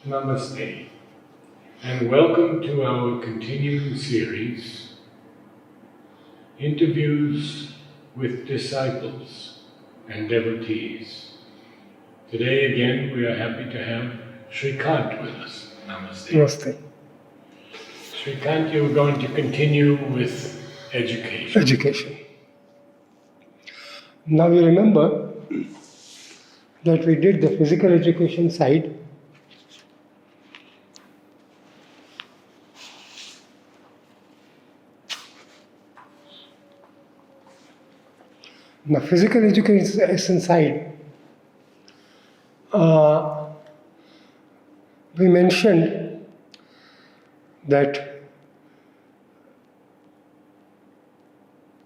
Namaste, and welcome to our continuing series, Interviews with Disciples and Devotees. Today again we are happy to have Srikant with us. Namaste. Namaste. Srikant, you are going to continue with education. Education. Now you remember that we did the physical education side. Now physical education side, we mentioned that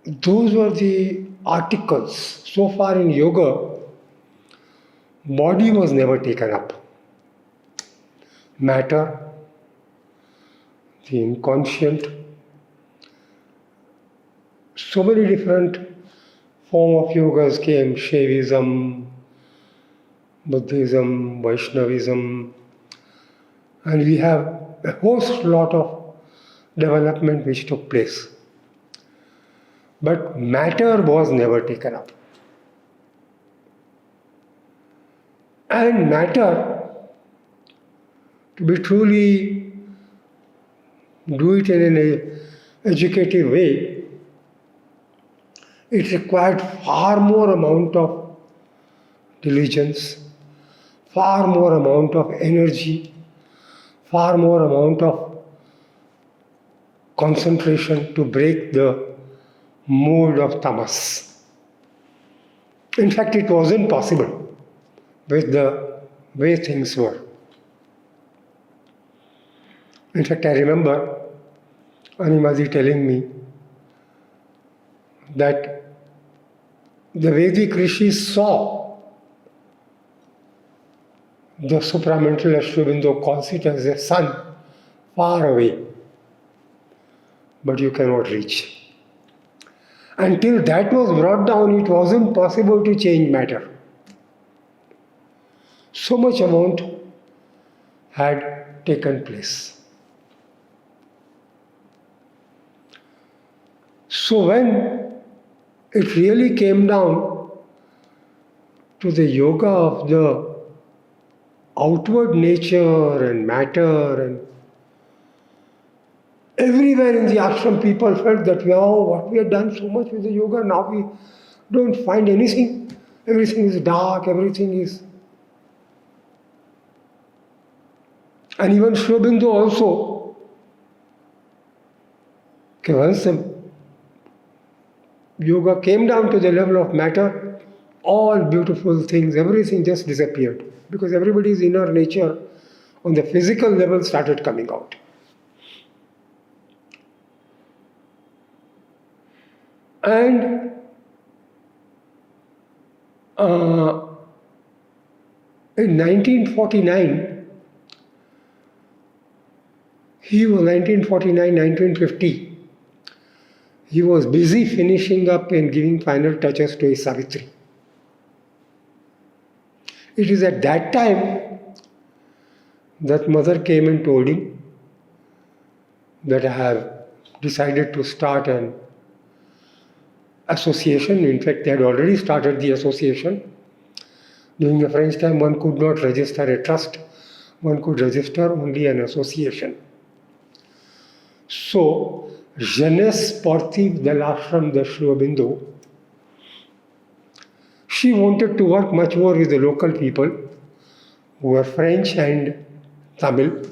those were the articles. So far in yoga, body was never taken up. Matter, the inconscient, so many different form of yogas came: Shaivism, Buddhism, Vaishnavism, and we have a lot of development which took place. But matter was never taken up. And matter, to be truly do it in an educative way, it required far more amount of diligence, far more amount of energy, far more amount of concentration to break the mold of tamas. In fact, it wasn't possible with the way things were. In fact, I remember Animaji telling me that the Vedic rishis saw the supramental Sri Aurobindo calls it as a sun far away, but you cannot reach. Until that was brought down, it wasn't possible to change matter. So much amount had taken place. So when it really came down to the yoga of the outward nature and matter, and everywhere in the ashram people felt that, wow, what we have done so much with the yoga, now we don't find anything. Everything is dark, everything is... And even Sri Aurobindo also, once the yoga came down to the level of matter, all beautiful things, everything just disappeared. Because everybody's inner nature on the physical level started coming out. And in 1949, 1950, he was busy finishing up and giving final touches to his Savitri. It is at that time that mother came and told him that I have decided to start an association. In fact, they had already started the association. During the French time, one could not register a trust. One could register only an association. So, Jeunesse Sportive de l'Ashram de Sri Aurobindo, she wanted to work much more with the local people who were French and Tamil,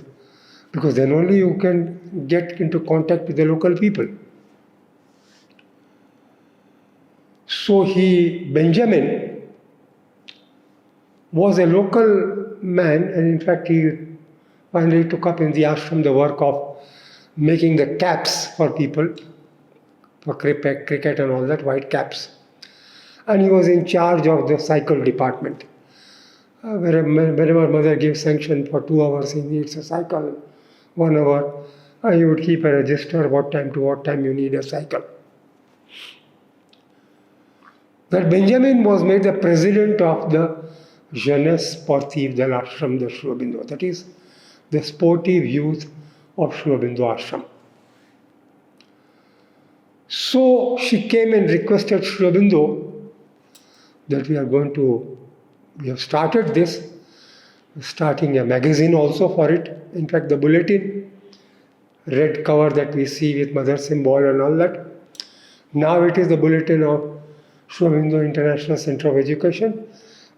because then only you can get into contact with the local people. So Benjamin was a local man, and in fact he finally took up in the ashram the work of making the caps for people, for cricket and all that, white caps. And he was in charge of the cycle department. Whenever mother gives sanction for 2 hours, he needs a cycle, 1 hour, he would keep a register what time to what time you need a cycle. That Benjamin was made the president of the Jeunesse Sportive de l'Ashram de Sri Aurobindo. That is the sportive youth of Sri Aurobindo Ashram. So she came and requested Sri Aurobindo that we have started this, starting a magazine also for it. In fact, the bulletin, red cover that we see with mother symbol and all that. Now it is the bulletin of Sri Aurobindo International Center of Education,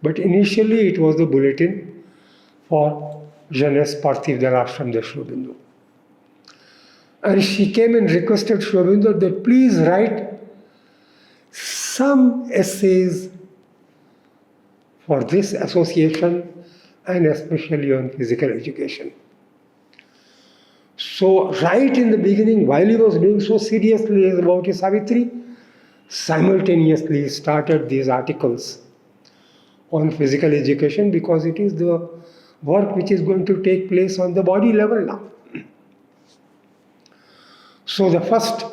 but initially it was the bulletin for Jeunesse Parthive de l'Ashram de Sri Aurobindo. And she came and requested Sri Aurobindo that please write some essays for this association and especially on physical education. So right in the beginning, while he was doing so seriously about his Savitri, simultaneously he started these articles on physical education because it is the work which is going to take place on the body level now. So the first,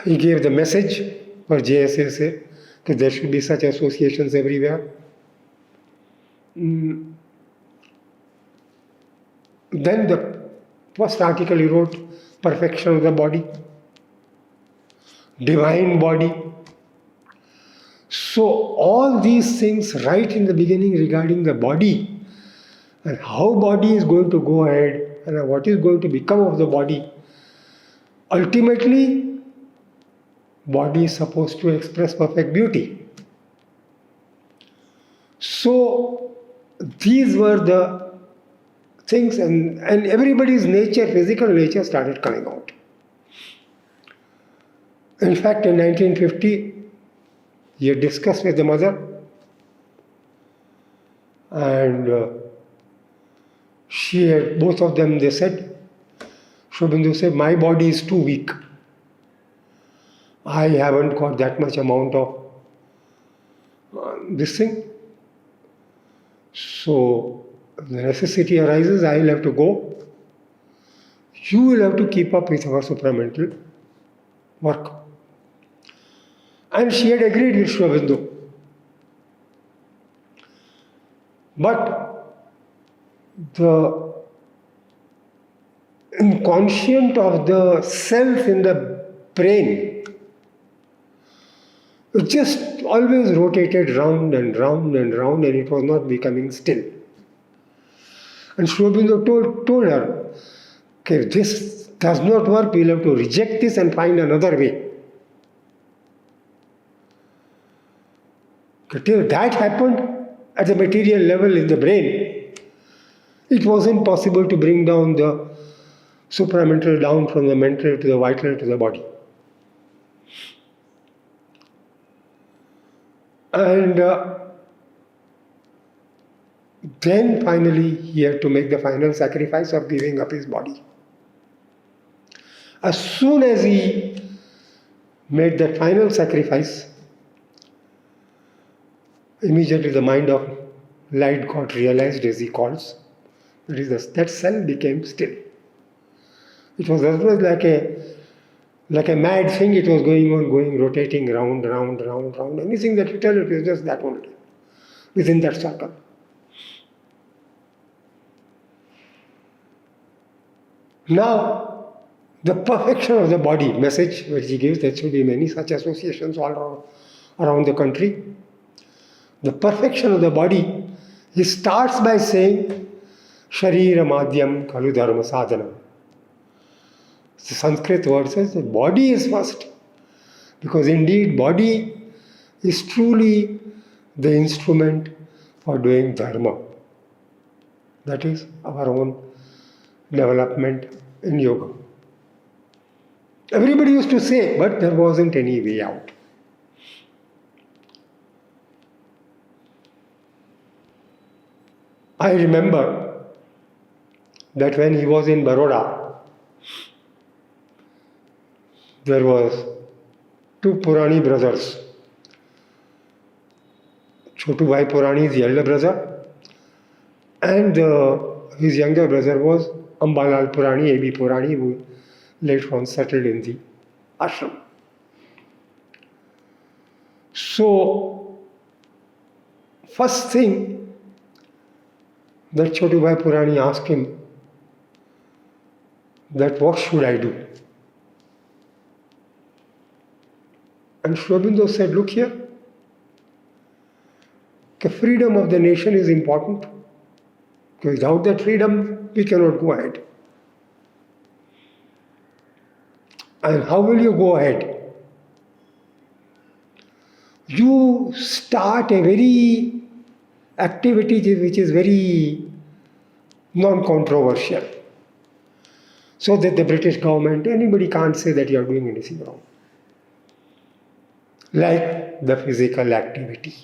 he gave the message for JSSA that there should be such associations everywhere. Then the first article he wrote, perfection of the body, divine body. So all these things right in the beginning regarding the body and how body is going to go ahead and what is going to become of the body. Ultimately, body is supposed to express perfect beauty. So these were the things, and everybody's nature, physical nature, started coming out. In fact, in 1950, he had discussed with the mother, and she had, both of them, they said, Sri Aurobindo said, my body is too weak. I haven't got that much amount of this thing. So the necessity arises, I will have to go. You will have to keep up with our supramental work. And she had agreed with Sri Aurobindo. But the inconscient of the self in the brain, it just always rotated round and round and round, and it was not becoming still. And Sri Aurobindo told her, okay, if this does not work, we will have to reject this and find another way. Till that happened at the material level in the brain, it wasn't possible to bring down the supramental down from the mental to the vital to the body. And then finally he had to make the final sacrifice of giving up his body. As soon as he made that final sacrifice, immediately the mind of light got realized, as he calls. That cell became still. It was always like a mad thing. It was going, rotating round. Anything that you tell it is just that only, within that circle. Now, the perfection of the body message which he gives, there should be many such associations all around the country. The perfection of the body, he starts by saying, Sharira Madhyam Kalu Dharma Sadhanam. The Sanskrit word says that body is first. Because indeed, body is truly the instrument for doing dharma. That is our own development in yoga. Everybody used to say, but there wasn't any way out. I remember that when he was in Baroda, there was two Purani brothers. Chotu Bhai Purani is the elder brother, and his younger brother was Ambalal Purani, A.B. Purani, who later on settled in the ashram. So, first thing, that Chotubai Purani asked him that what should I do? And Sri Aurobindo said, look here, the freedom of the nation is important. Without that freedom, we cannot go ahead. And how will you go ahead? You start a very activity which is very non-controversial, so that the British government, anybody can't say that you are doing anything wrong. Like the physical activity.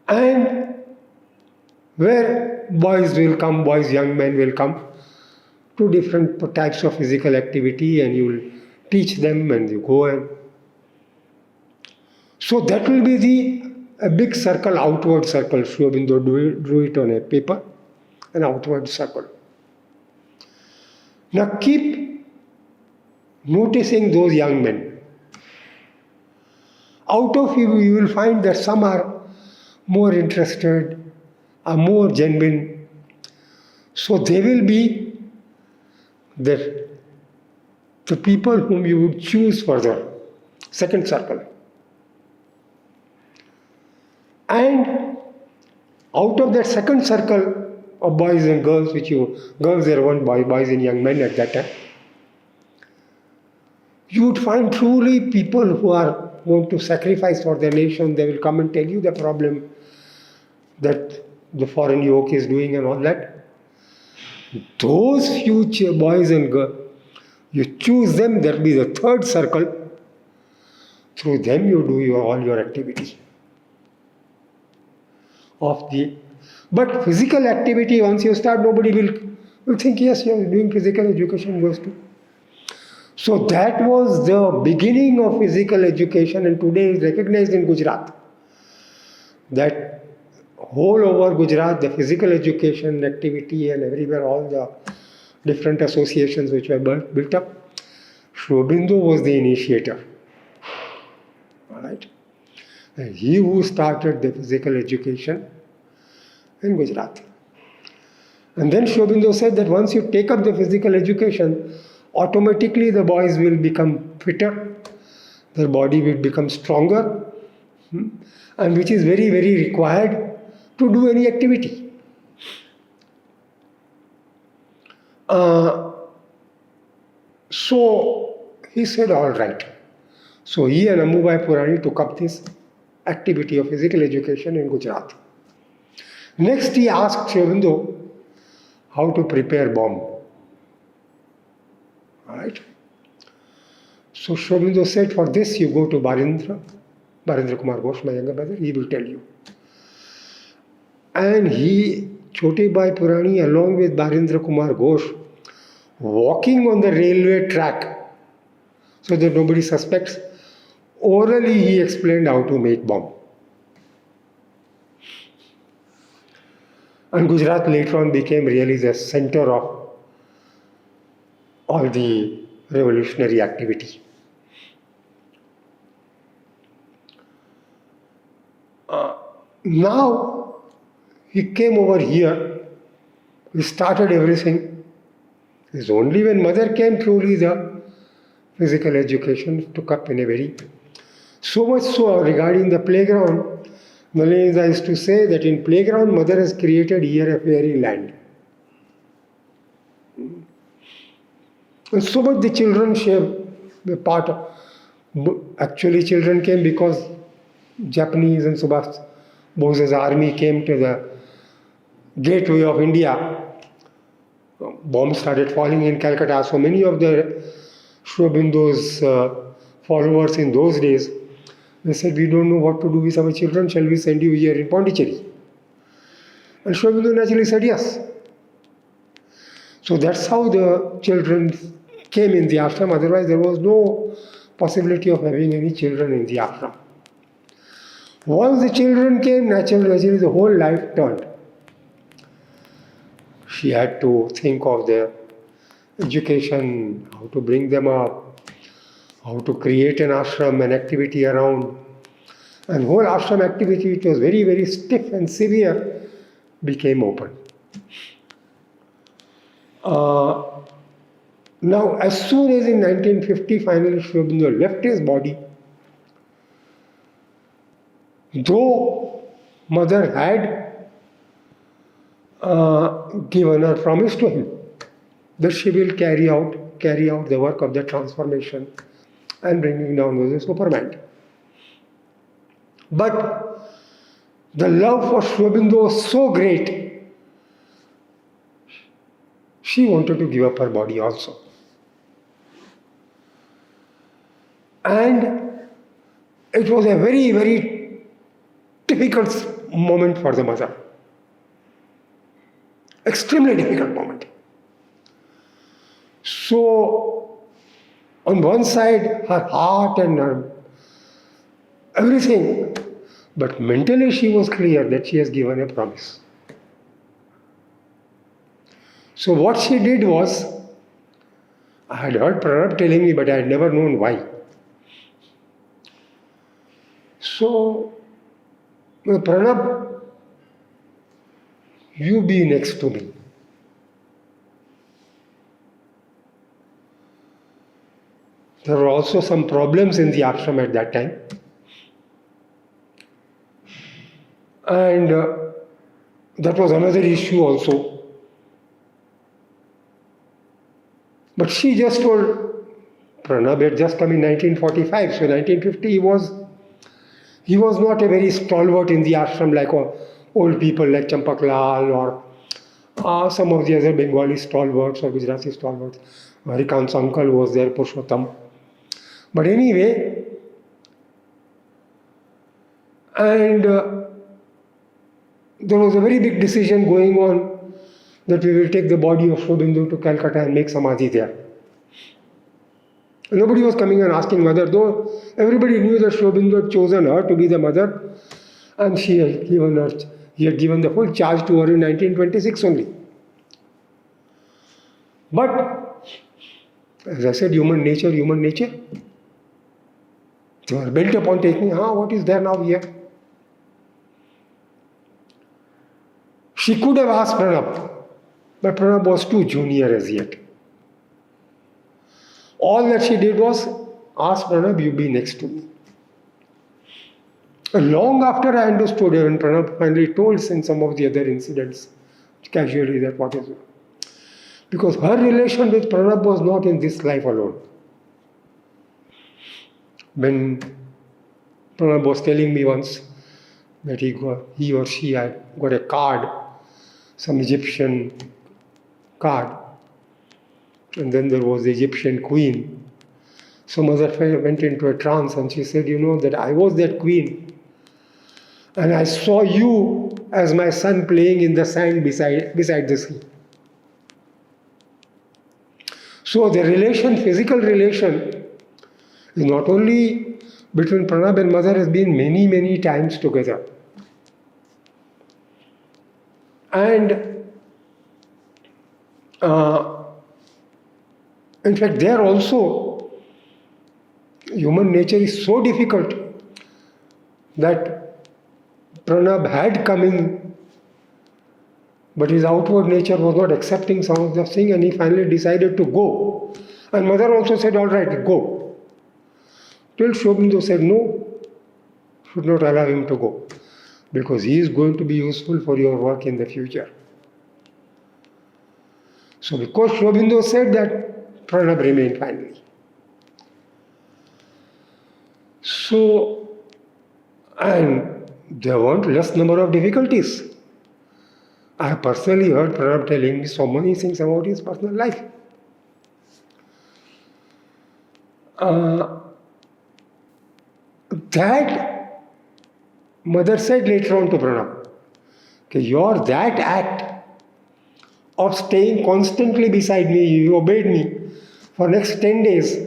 And where boys will come, young men will come to different types of physical activity, and you will teach them and you go and. So that will be a big circle, outward circle. Sri Aurobindo drew it on a paper, an outward circle. Now keep noticing those young men. Out of you will find that some are more interested, are more genuine. So they will be the people whom you would choose for the second circle. And out of that second circle of boys and girls, girls there weren't boys and young men at that time, you would find truly people who want to sacrifice for their nation. They will come and tell you the problem that the foreign yoke is doing and all that. Those future boys and girls, you choose them, there will be the third circle. Through them you do all your activity. But physical activity, once you start, nobody will think, yes, you are doing physical education, goes to. So that was the beginning of physical education, and today is recognized in Gujarat. That whole over Gujarat, the physical education activity and everywhere, all the different associations which were built up, Sri Aurobindo was the initiator. All right. And he who started the physical education in Gujarat. And then Sri Aurobindo said that once you take up the physical education, automatically the boys will become fitter, their body will become stronger, and which is very, very required to do any activity. So he said, all right. So he and Ambubai Purani took up this activity of physical education in Gujarat. Next he asked Sri Aurobindo how to prepare bomb. Alright. So Sri Aurobindo said, for this you go to Barendra Kumar Ghosh, my younger brother, he will tell you. And Chotubai Purani along with Barendra Kumar Ghosh, walking on the railway track so that nobody suspects, orally he explained how to make bomb. And Gujarat later on became really the center of all the revolutionary activity. Now he came over here, he started everything. It's only when mother came truly the physical education took up in a very. So much so regarding the playground, Nalini used to say that in playground mother has created here a fairy land. And so much the children share the part of. Actually children came because Japanese and Subhash Bose's army came to the gateway of India. Bombs started falling in Calcutta. So many of the Sri Aurobindo's followers in those days, they said, we don't know what to do with our children. Shall we send you here in Pondicherry? And Sri Aurobindo naturally said yes. So that's how the children came in the ashram. Otherwise there was no possibility of having any children in the ashram. Once the children came, naturally the whole life turned. She had to think of their education, how to bring them up, how to create an ashram, an activity around, And whole ashram activity, which was very, very stiff and severe, became open. Now, as soon as in 1950, finally Sri Aurobindo left his body, though mother had given a promise to him that she will carry out the work of the transformation and bringing down the Superman. But the love for Sri Aurobindo was so great, she wanted to give up her body also. And it was a very, very difficult moment for the mother. Extremely difficult moment. So, on one side, her heart and her everything, but mentally she was clear that she has given a promise. So what she did was, I had heard Pranab telling me, but I had never known why. So, Pranab, you be next to me. There were also some problems in the ashram at that time. And that was another issue also. But she just told, Pranab had just come in 1945, so 1950 he was not a very stalwart in the ashram like old people like Champak Lal or some of the other Bengali stalwarts or Gujarati stalwarts. Harikant's uncle was there, Purushottam. But anyway, and there was a very big decision going on that we will take the body of Sri Aurobindo to Calcutta and make Samadhi there. Nobody was coming and asking mother, though everybody knew that Sri Aurobindo had chosen her to be the mother, and he had given the full charge to her in 1926 only. But, as I said, human nature. They were bent upon taking, what is there now here? She could have asked Pranab, but Pranab was too junior as yet. All that she did was ask Pranab, you be next to me. And long after I understood, and Pranab finally told in some of the other incidents, casually, that what is it? Because her relation with Pranab was not in this life alone. When Pranab was telling me once that he or she had got a card, some Egyptian card, and then there was the Egyptian queen. So mother went into a trance and she said, that I was that queen, and I saw you as my son playing in the sand beside the sea. So the physical relation, is not only between Pranab and mother, has been many, many times together. And in fact, there also, human nature is so difficult that Pranab had come in, but his outward nature was not accepting some of the thing, and he finally decided to go. And mother also said, all right, go. Till Sri Aurobindo said, no, should not allow him to go, because he is going to be useful for your work in the future. So because Sri Aurobindo said that, Pranab remained finally. So, and there weren't less number of difficulties. I have personally heard Pranab telling me so many things about his personal life. That mother said later on to Pranab, that act of staying constantly beside me, you obeyed me for next 10 days,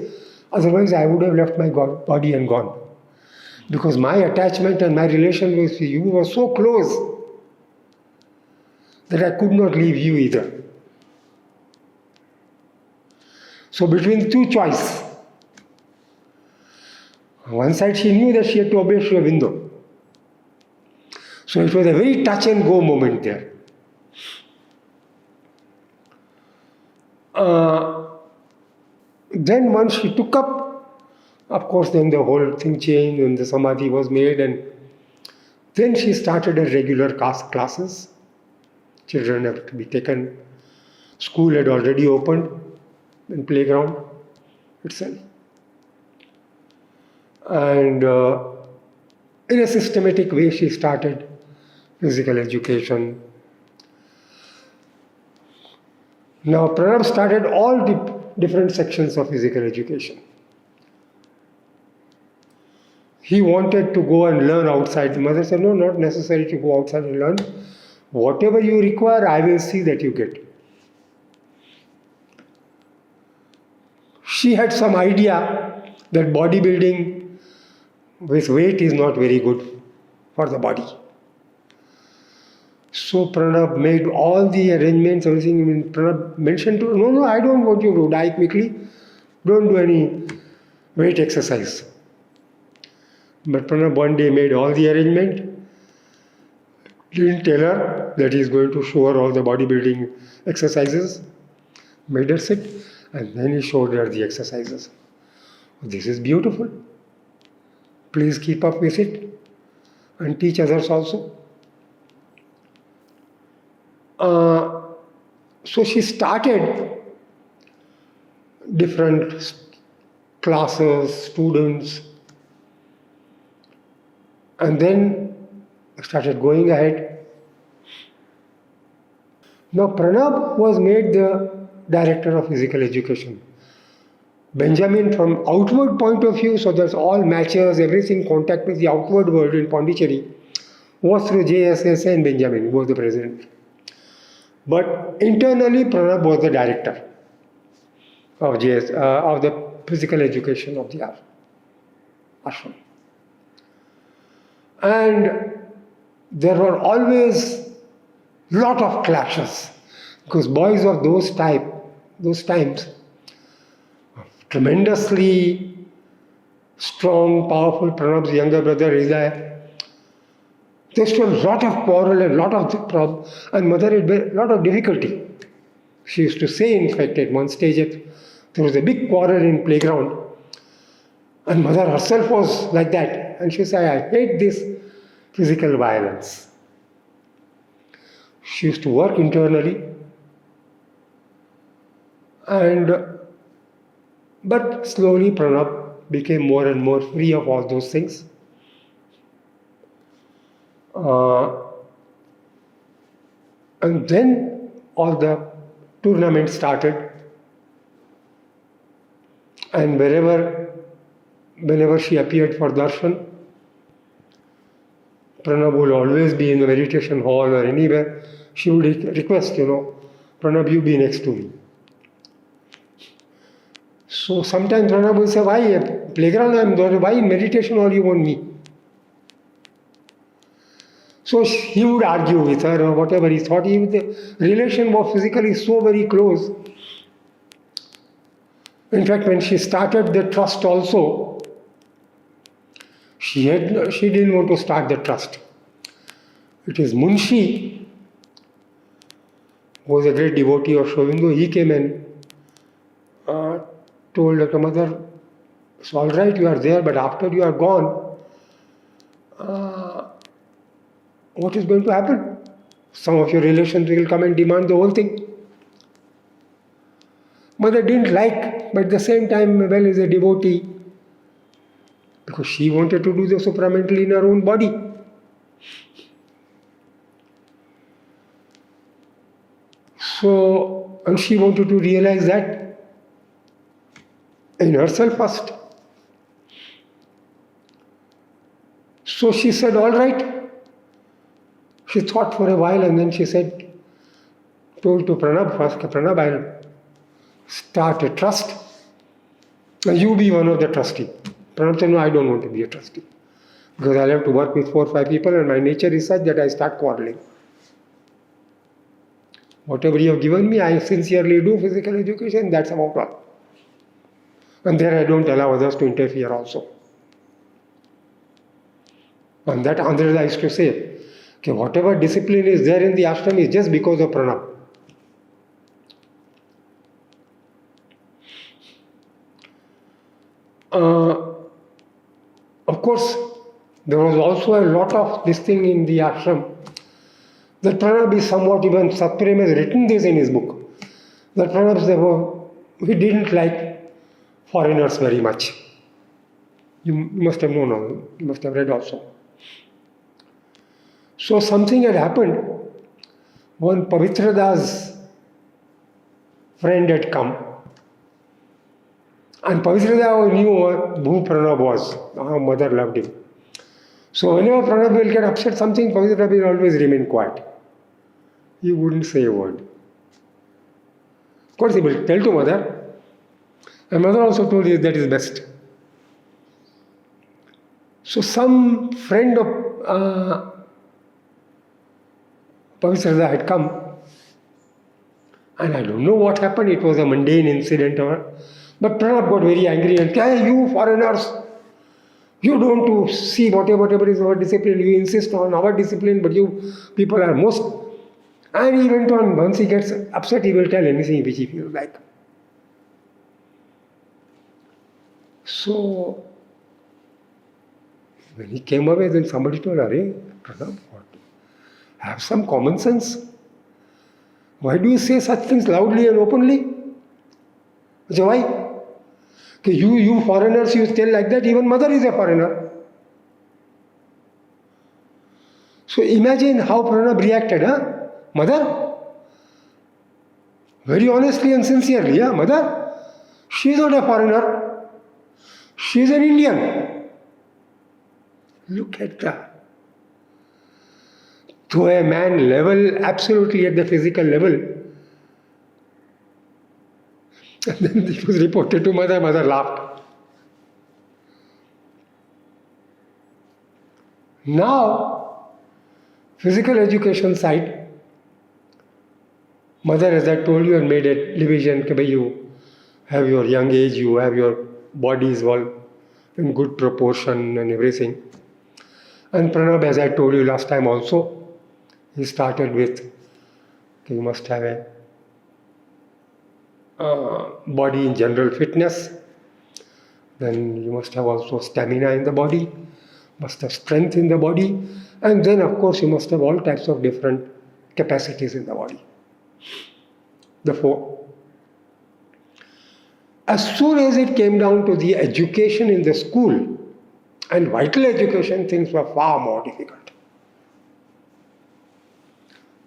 otherwise I would have left my body and gone. Because my attachment and my relation with you was so close that I could not leave you either. So between two choices, on one side she knew that she had to obey Sri Aurobindo, So it was a very touch and go moment there. Then once she took up, of course, then the whole thing changed and the samadhi was made, and then she started her regular classes. Children have to be taken. School had already opened in playground itself. And in a systematic way, she started physical education. Now, Pranab started all the different sections of physical education. He wanted to go and learn outside. The mother said, no, not necessary to go outside and learn. Whatever you require, I will see that you get. She had some idea that bodybuilding with weight is not very good for the body. So Pranab made all the arrangements, everything. I mean, Pranab mentioned to her, no, I don't want you to die quickly. Don't do any weight exercise. But Pranab one day made all the arrangement. Didn't tell her that he is going to show her all the bodybuilding exercises. Made her sit, and then he showed her the exercises. This is beautiful. Please keep up with it and teach others also. So she started different classes, students, and then started going ahead. Now Pranab was made the director of physical education. Benjamin, from outward point of view, so there's all matches, everything, contact with the outward world in Pondicherry, was through JSS and Benjamin, who was the president. But internally, Pranab was the director of of the physical education of the ashram. And there were always lot of clashes, because boys of those times, tremendously strong, powerful. Pranab's younger brother Hridaya. There was a lot of quarrel and lot of problem, and mother had a lot of difficulty. She used to say, in fact, at one stage, there was a big quarrel in playground, and mother herself was like that, and she said, I hate this physical violence. She used to work internally, but slowly Pranab became more and more free of all those things. And then all the tournaments started, and whenever she appeared for darshan, Pranab would always be in the meditation hall or anywhere. She would request, Pranab, you be next to me. So sometimes Pranab would say, why playground I am there, why in meditation hall you want me? So he would argue with her or whatever he thought. The relation was physically so very close. In fact, when she started the trust also, she didn't want to start the trust. It is Munshi, who was a great devotee of Sri Aurobindo. He came and told her mother, it's all right, you are there, but after you are gone, what is going to happen? Some of your relations will come and demand the whole thing. Mother didn't like, but at the same time, well, as a devotee, because she wanted to do the supramental in her own body. So, and she wanted to realize that in herself first. So she said, all right. She thought for a while, and then she told to Pranab first, Pranab, I'll start a trust. You be one of the trustees. Pranab said, no, I don't want to be a trustee, because I'll have to work with 4 or 5 people, and my nature is such that I start quarreling. Whatever you have given me, I sincerely do physical education, that's about all. And there I don't allow others to interfere also. And that Andhra used to say, Okay, whatever discipline is there in the ashram is just because of pranab. Of course, there was also a lot of this thing in the ashram. That pranab is somewhat, even Satprem has written this in his book. That pranabs, he didn't like foreigners very much. You must have known, you must have read also. So something had happened. One Pavitrada's friend had come. And Pavitrada knew who Pranab was. Her mother loved him. So whenever Pranab will get upset something, Pavitrada will always remain quiet. He wouldn't say a word. Of course he will tell to mother. And mother also told you that is best. So some friend of Pavitrada had come. And I don't know what happened. It was a mundane incident. But Pranab got very angry and said, "Hey, you foreigners, you don't see whatever is our discipline. You insist on our discipline, but you people are most..." And he went on. Once he gets upset, he will tell anything which he feels like. So, when he came away, then somebody told, "Arey, Pranab, what? Have some common sense. Why do you say such things loudly and openly?" So why? You foreigners, you tell like that, even mother is a foreigner. So imagine how Pranab reacted, huh? Mother? Very honestly and sincerely, yeah, mother? She is not a foreigner. She is an Indian. Look at that. To a man level, absolutely at the physical level. And then it was reported to mother. Mother laughed. Now, physical education side, mother, as I told you, had made a division. You have your young age, you have your bodies all in good proportion and everything. And Pranab, as I told you last time also, he started with, you must have a body in general fitness, then you must have also stamina in the body, must have strength in the body, and then of course you must have all types of different capacities in the body. The four. As soon as it came down to the education in the school and vital education, things were far more difficult.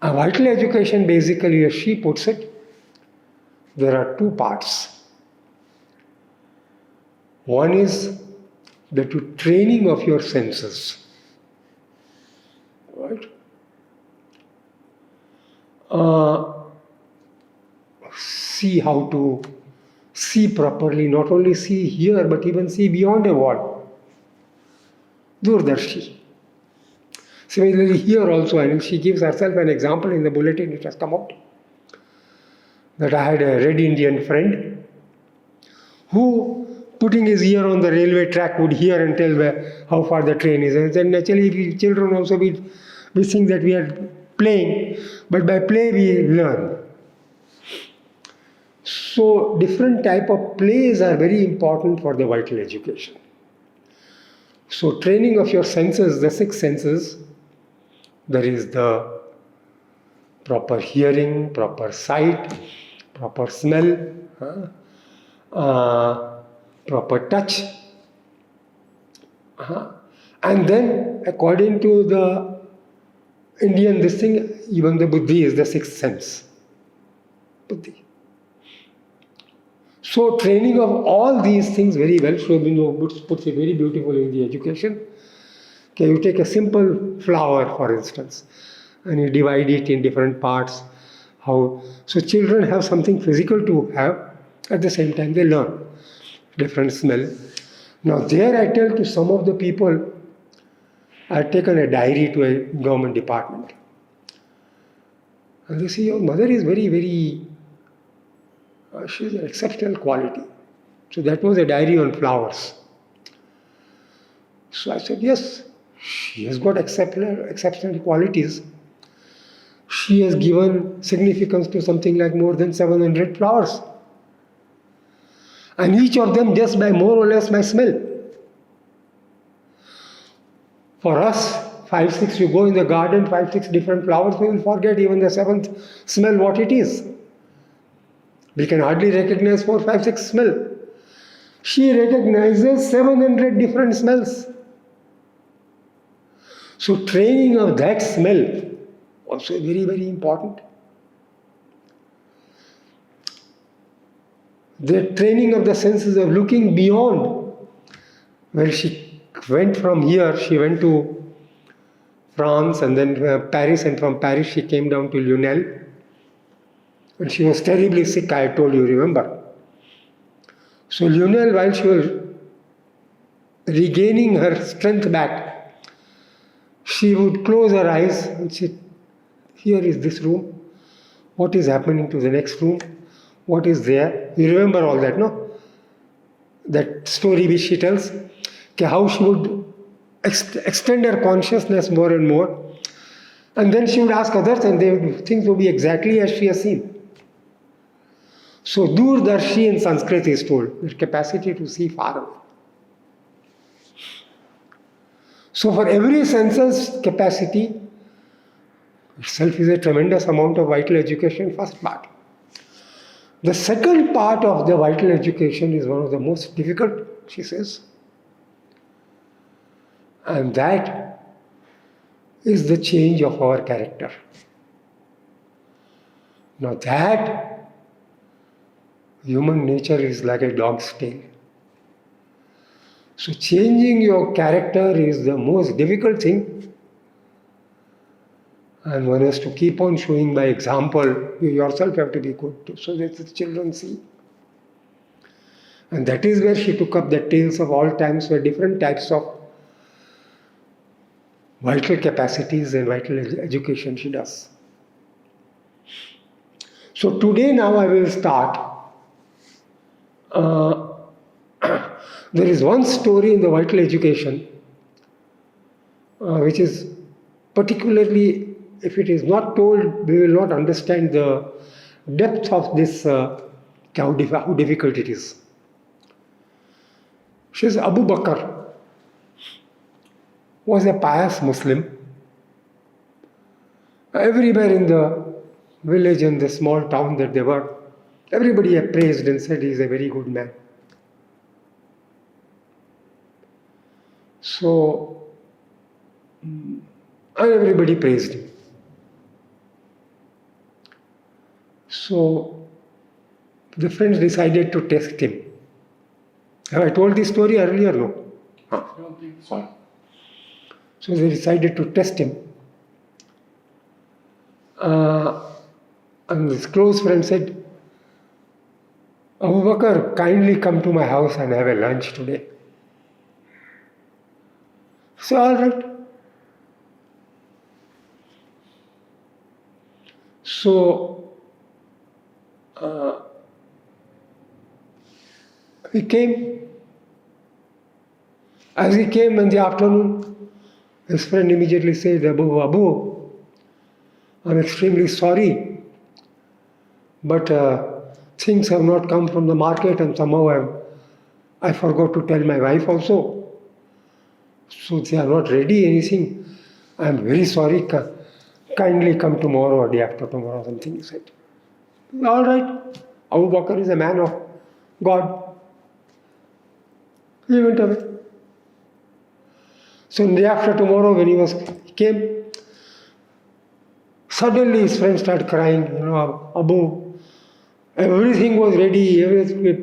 A vital education, basically, as she puts it, there are two parts. One is the training of your senses. Right? See how to see properly, not only see here, but even see beyond a wall. Durdarshi. Similarly, here also, and she gives herself an example in the bulletin which has come out, that I had a Red Indian friend who, putting his ear on the railway track, would hear and tell how far the train is. And then naturally, children also, we think that we are playing, but by play we learn. So different type of plays are very important for the vital education. So training of your senses, the six senses, there is the proper hearing, proper sight, proper smell, proper touch. And then according to the Indian this thing, even the buddhi is the sixth sense. Buddhi. So training of all these things very well, Sri Aurobindo puts it very beautifully in the education. Okay, you take a simple flower, for instance, and you divide it in different parts. So children have something physical to have, at the same time they learn different smell. Now there I tell to some of the people, I've taken a diary to a government department. And they say, your mother is very, very, she's an exceptional quality. So that was a diary on flowers. So I said, yes, She has got exceptional qualities. She has given significance to something like more than 700 flowers. And each of them just by more or less by smell. For us, 5, 6, you go in the garden, 5, 6 different flowers, we will forget even the seventh smell what it is. We can hardly recognize 4, 5, 6 smell. She recognizes 700 different smells. So training of that smell also very, very important. The training of the senses of looking beyond. When she went from here, she went to France and then Paris, and from Paris she came down to Lunel. And she was terribly sick, I told you, remember? So Lunel, while she was regaining her strength back, she would close her eyes and say, here is this room. What is happening to the next room? What is there? You remember all that, no? That story which she tells, how she would extend her consciousness more and more. And then she would ask others and things would be exactly as she has seen. So Durdarshi in Sanskrit is told, the capacity to see far away. So for every senses capacity itself is a tremendous amount of vital education, first part. The second part of the vital education is one of the most difficult, she says. And that is the change of our character. Now that human nature is like a dog's tail. So changing your character is the most difficult thing. And one has to keep on showing by example. You yourself have to be good too, so that the children see. And that is where she took up the tales of all times, where different types of vital capacities and vital education she does. So today now I will start. There is one story in the vital education which is particularly, if it is not told, we will not understand the depth of this, how difficult it is. She says Abu Bakr was a pious Muslim. Everywhere in the village and the small town that they were, everybody praised and said he is a very good man. So, and everybody praised him. So, the friends decided to test him. Have I told this story earlier? No. I don't think so. So they decided to test him. And his close friend said, Abu Bakr, kindly come to my house and have a lunch today. So, all right. So, he came. As he came in the afternoon, his friend immediately said, Abu, I'm extremely sorry, but things have not come from the market and somehow I forgot to tell my wife also. So they are not ready, anything. I'm very sorry, kindly come tomorrow or day after tomorrow, something he said. All right, Abu Bakr is a man of God. He went away. So day after tomorrow when he came, suddenly his friend started crying, Abu, everything was ready,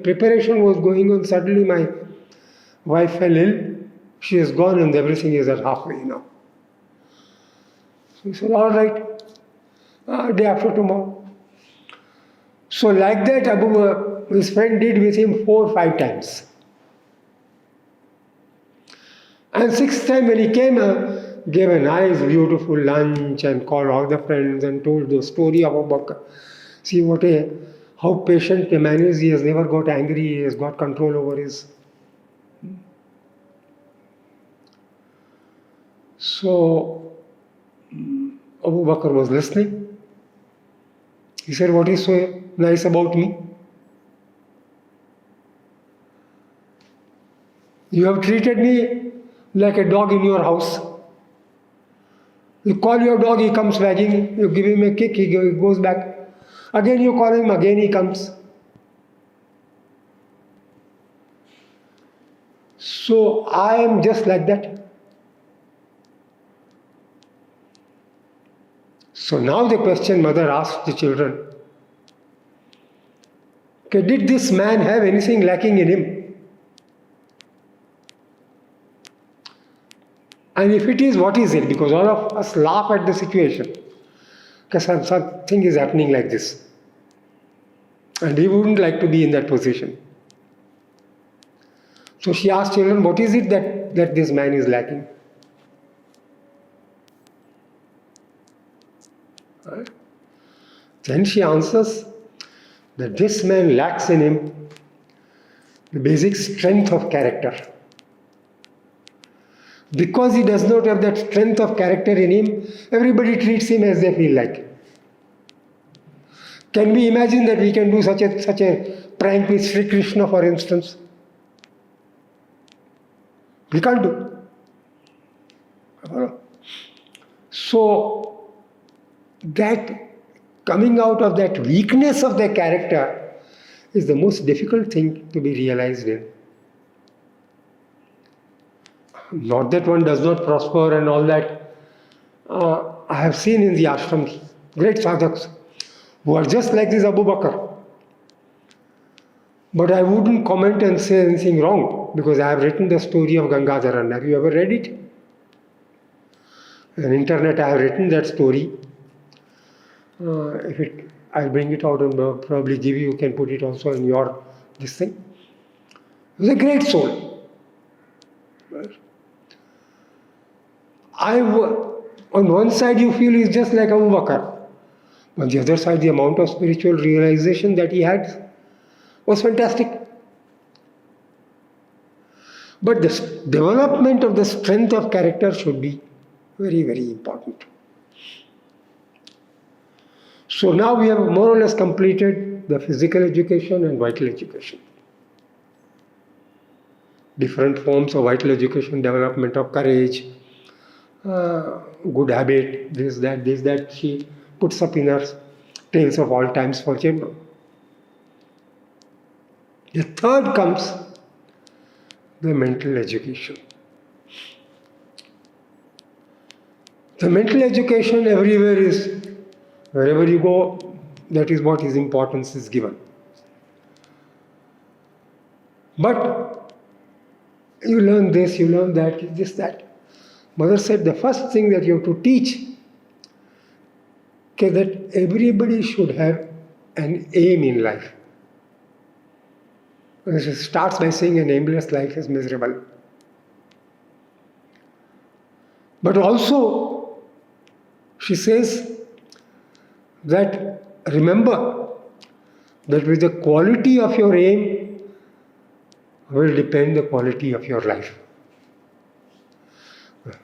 preparation was going on, suddenly my wife fell ill. She is gone and everything is at halfway now. So he said, all right, day after tomorrow. So like that, his friend did with him 4 or 5 times. And 6th time when he came, gave a nice beautiful lunch and called all the friends and told the story of Abu Bakr. See how patient a man is. He has never got angry. He has got control over his. So Abu Bakr was listening. He said, "What is so nice about me? You have treated me like a dog in your house. You call your dog, he comes wagging. You give him a kick, he goes back. Again you call him, again he comes. So I am just like that." So now the question mother asked the children, okay, did this man have anything lacking in him? And if it is, what is it? Because all of us laugh at the situation. Because something is happening like this. And we wouldn't like to be in that position. So she asked children, what is it that this man is lacking? Right? Then she answers that this man lacks in him the basic strength of character. Because he does not have that strength of character in him, everybody treats him as they feel like. Can we imagine that we can do such a prank with Sri Krishna, for instance? We can't do. So, that coming out of that weakness of their character is the most difficult thing to be realized in. Not that one does not prosper and all that. I have seen in the ashrams great sadhaks who are just like this Abu Bakr. But I wouldn't comment and say anything wrong because I have written the story of Gangadharan. Have you ever read it? On internet I have written that story. I'll bring it out and probably give you can put it also in your this thing. He was a great soul. On one side you feel he's just like Abu Bakr. On the other side, the amount of spiritual realization that he had was fantastic. But the development of the strength of character should be very, very important. So now we have more or less completed the physical education and vital education. Different forms of vital education, development of courage, good habit, this, that, she puts up in her Tales of All Times for Children. The third comes the mental education. The mental education everywhere is, wherever you go, that is what his importance is given. But you learn this, you learn that, this, that. Mother said the first thing that you have to teach that everybody should have an aim in life. She starts by saying an aimless life is miserable. But also, she says that remember that with the quality of your aim will depend the quality of your life.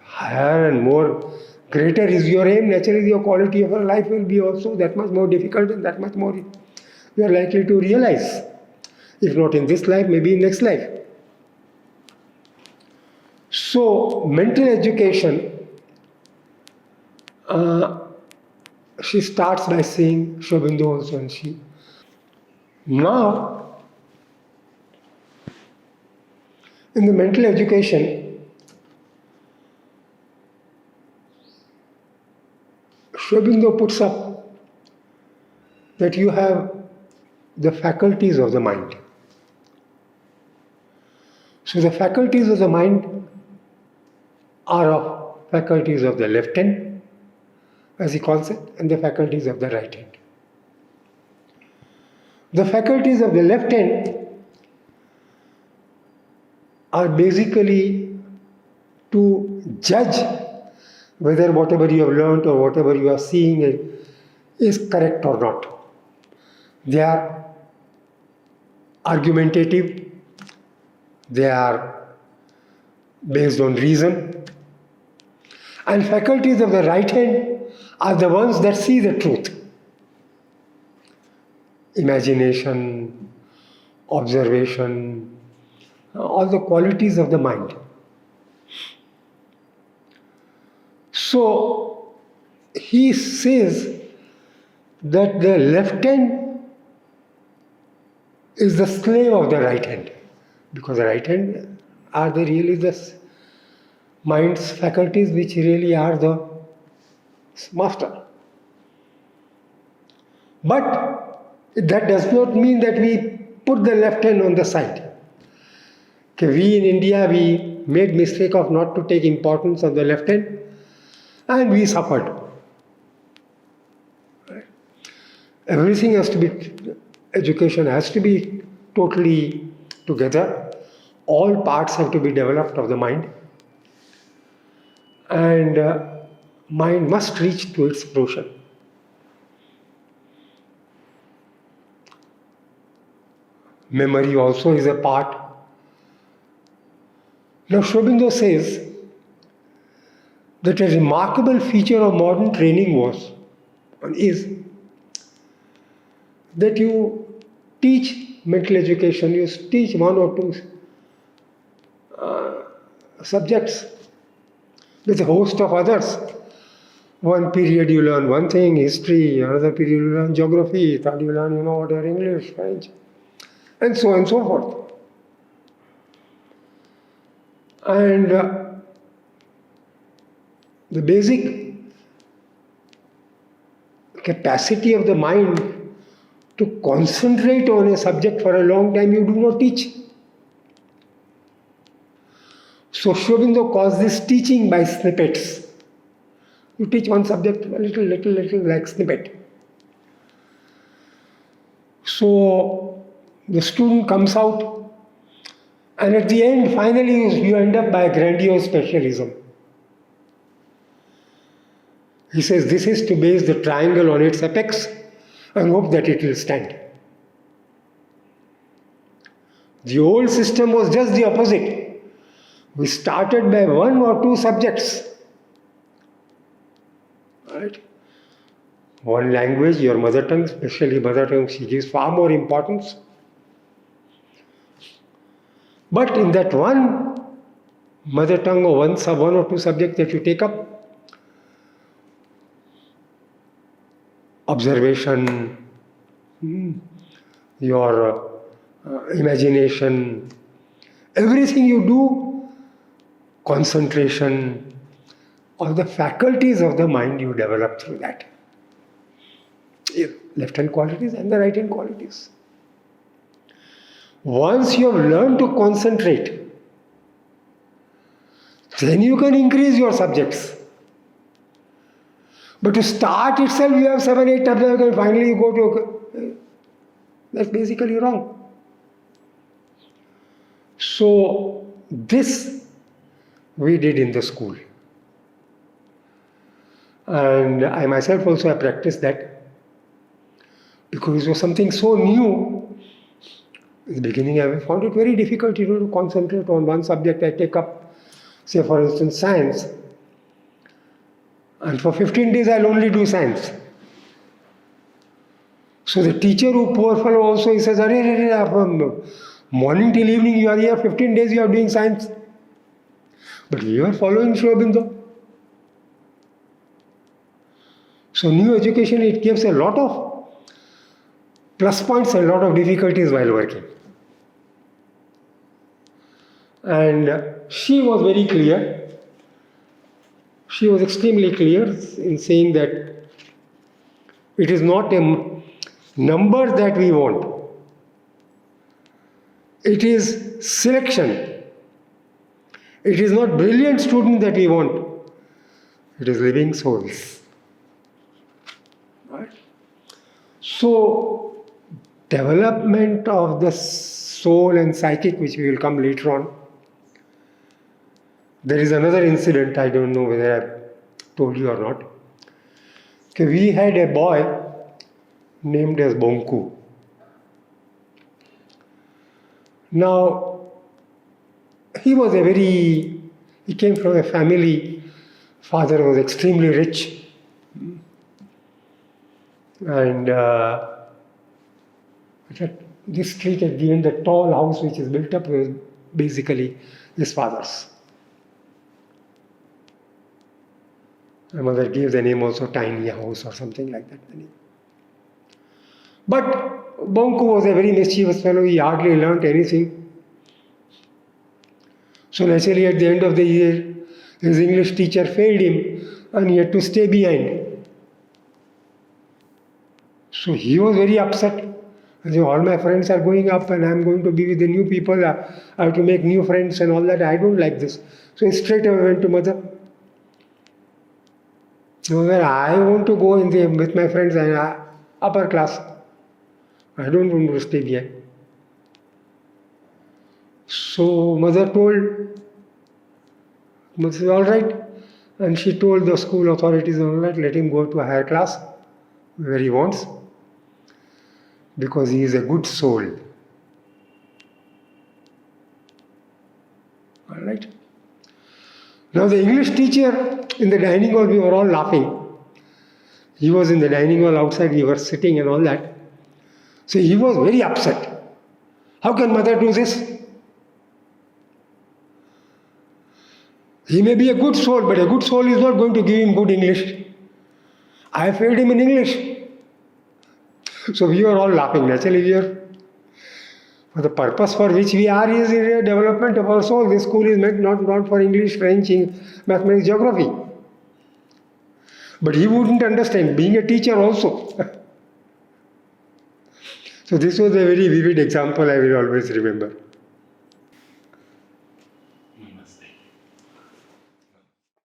Higher and more greater is your aim, naturally your quality of your life will be also that much more difficult and that much more you are likely to realize. If not in this life, maybe in next life. So, mental education, she starts by saying, Sri Aurobindo also and she. Now, in the mental education, Sri Aurobindo puts up that you have the faculties of the mind. So the faculties of the mind are of faculties of the left hand, as he calls it, and the faculties of the right hand. The faculties of the left hand are basically to judge whether whatever you have learned or whatever you are seeing is correct or not. They are argumentative, they are based on reason, And faculties of the right hand are the ones that see the truth. Imagination, observation, all the qualities of the mind. So he says that the left hand is the slave of the right hand, because the right hand are the really the mind's faculties which really are the master. But that does not mean that we put the left hand on the side. Okay, we in India, we made mistake of not to take importance of the left hand, and we suffered. Everything has to be, education has to be totally together. All parts have to be developed of the mind. And mind must reach to its fruition. Memory also is a part. Now Sri Aurobindo says that a remarkable feature of modern training is that you teach mental education, you teach one or two subjects with a host of others. One period you learn one thing, history, another period you learn geography, third you learn, whatever, English, French, and so on and so forth. And the basic capacity of the mind to concentrate on a subject for a long time, you do not teach. So Sri Aurobindo calls this teaching by snippets. You teach one subject a little like snippet. So the student comes out, and at the end, finally, you end up by a grandiose specialism. He says this is to base the triangle on its apex and hope that it will stand. The old system was just the opposite. We started by one or two subjects. Right? One language, your mother tongue, especially mother tongue, she gives far more importance. But in that one mother tongue or one or two subjects that you take up, observation, your imagination, everything you do, concentration, all the faculties of the mind you develop through that. Left hand qualities and the right hand qualities. Once you have learned to concentrate, then you can increase your subjects. But to start itself, you have 7, 8 subjects, and finally you go to. That's basically wrong. So, this we did in the school. And I myself also have practiced that, because it was something so new. In the beginning, I found it very difficult to concentrate on one subject. I take up, say for instance, science. And for 15 days, I'll only do science. So the teacher, who poor fellow also, he says, from morning till evening you are here, 15 days you are doing science. But we were following Sri Aurobindo. So new education, it gives a lot of plus points and a lot of difficulties while working. And she was very clear. She was extremely clear in saying that it is not a number that we want. It is selection. It is not brilliant students that we want. It is living souls. Right? So, development of the soul and psychic, which we will come later on. There is another incident, I don't know whether I've told you or not. Okay, we had a boy named as Bonku. Now, he came from a family Father was extremely rich. And this street at the end, the tall house which is built up was basically his father's. My mother gave the name also Tiny House or something like that. But Bonku was a very mischievous fellow. He hardly learnt anything. So naturally at the end of the year, his English teacher failed him and he had to stay behind. So he was very upset. He said, all my friends are going up and I'm going to be with the new people. I have to make new friends and all that. I don't like this. So he straight away went to mother. Well, I want to go with my friends and upper class. I don't want to stay behind. So mother said, all right. And she told the school authorities, all right, let him go to a higher class where he wants, because he is a good soul. All right. Now the English teacher in the dining hall, we were all laughing. He was in the dining hall outside, we were sitting and all that. So he was very upset. How can mother do this? He may be a good soul, but a good soul is not going to give him good English. I failed him in English. So we were all laughing. Naturally, we are, for the purpose for which we are is the development of our soul. This school is meant not for English, French, mathematics, geography. But he wouldn't understand, being a teacher also. So this was a very vivid example I will always remember. Namaste.